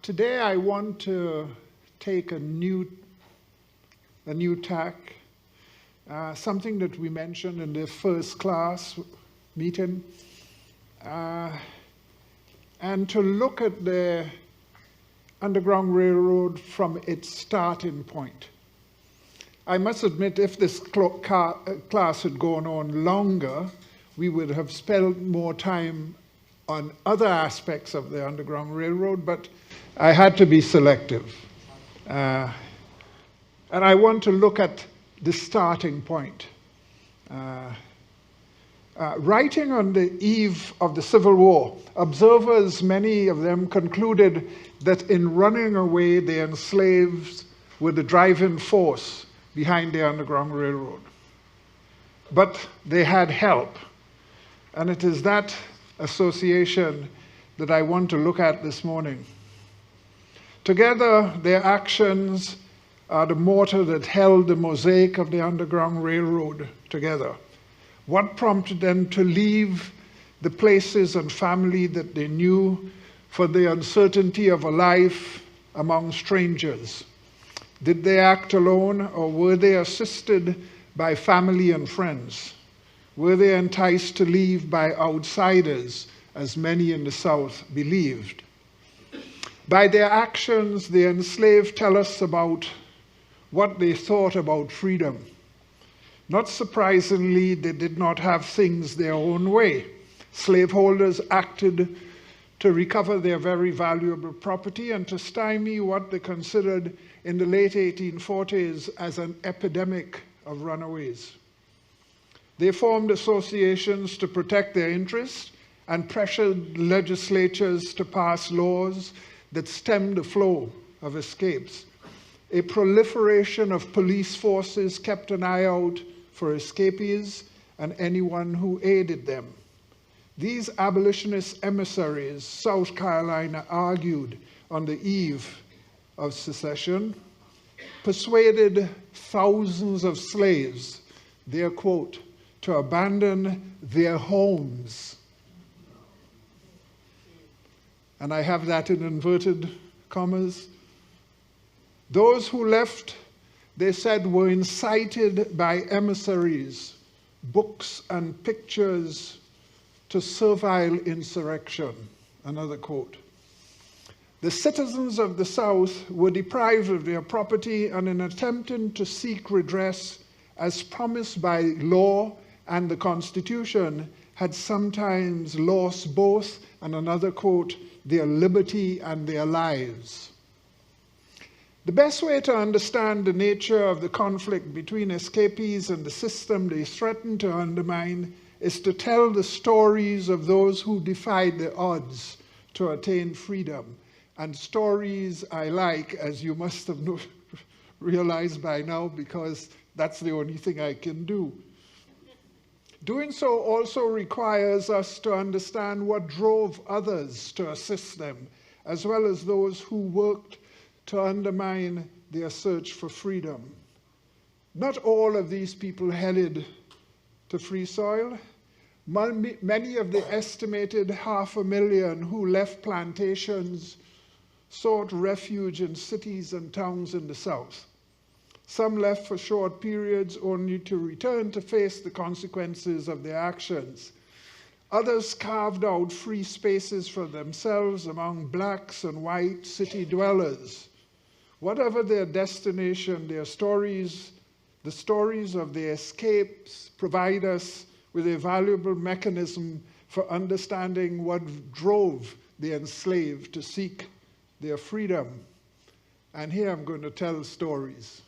Today I want to take a new tack, something that we mentioned in the first class meeting, and to look at the Underground Railroad from its starting point. I must admit, if this class had gone on longer, we would have spent more time on other aspects of the Underground Railroad, but I had to be selective. And I want to look at the starting point. Writing on the eve of the Civil War, observers, many of them, concluded that in running away, the enslaved were the driving force behind the Underground Railroad. But they had help, and it is that association that I want to look at this morning. Together, their actions are the mortar that held the mosaic of the Underground Railroad together. What prompted them to leave the places and family that they knew for the uncertainty of a life among strangers? Did they act alone, or were they assisted by family and friends? Were they enticed to leave by outsiders, as many in the South believed? By their actions, the enslaved tell us about what they thought about freedom. Not surprisingly, they did not have things their own way. Slaveholders acted to recover their very valuable property and to stymie what they considered in the late 1840s as an epidemic of runaways. They formed associations to protect their interests and pressured legislatures to pass laws that stemmed the flow of escapes. A proliferation of police forces kept an eye out for escapees and anyone who aided them. These abolitionist emissaries, South Carolina argued on the eve of secession, persuaded thousands of slaves, their quote, to abandon their homes. And I have that in inverted commas. Those who left, they said, were incited by emissaries, books and pictures to servile insurrection, another quote. The citizens of the South were deprived of their property, and in attempting to seek redress as promised by law and the Constitution, had sometimes lost both, and another quote, their liberty and their lives. The best way to understand the nature of the conflict between escapees and the system they threaten to undermine is to tell the stories of those who defied the odds to attain freedom. And stories I like, as you must have realized by now, because that's the only thing I can do. Doing so also requires us to understand what drove others to assist them, as well as those who worked to undermine their search for freedom. Not all of these people headed to free soil. Many of the estimated 500,000 who left plantations sought refuge in cities and towns in the South. Some left for short periods only to return to face the consequences of their actions. Others carved out free spaces for themselves among blacks and white city dwellers. Whatever their destination, the stories of their escapes provide us with a valuable mechanism for understanding what drove the enslaved to seek their freedom. And here I'm going to tell stories.